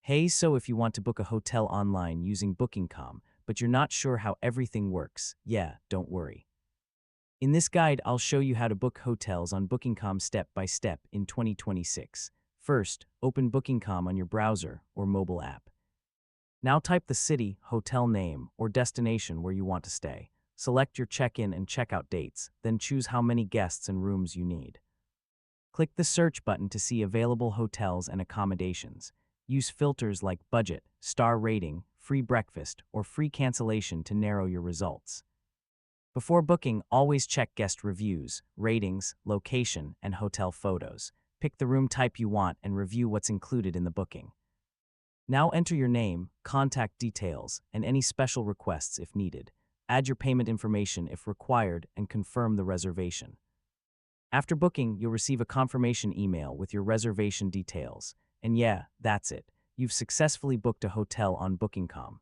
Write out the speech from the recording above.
Hey, so if you want to book a hotel online using Booking.com, but you're not sure how everything works, yeah, don't worry. In this guide, I'll show you how to book hotels on Booking.com step by step in 2026. First, open Booking.com on your browser or mobile app. Now type the city, hotel name, or destination where you want to stay. Select your check-in and check-out dates, then choose how many guests and rooms you need. Click the search button to see available hotels and accommodations. Use filters like budget, star rating, free breakfast, or free cancellation to narrow your results. Before booking, always check guest reviews, ratings, location, and hotel photos. Pick the room type you want and review what's included in the booking. Now enter your name, contact details, and any special requests if needed. Add your payment information if required and confirm the reservation. After booking, you'll receive a confirmation email with your reservation details. And yeah, that's it. You've successfully booked a hotel on Booking.com.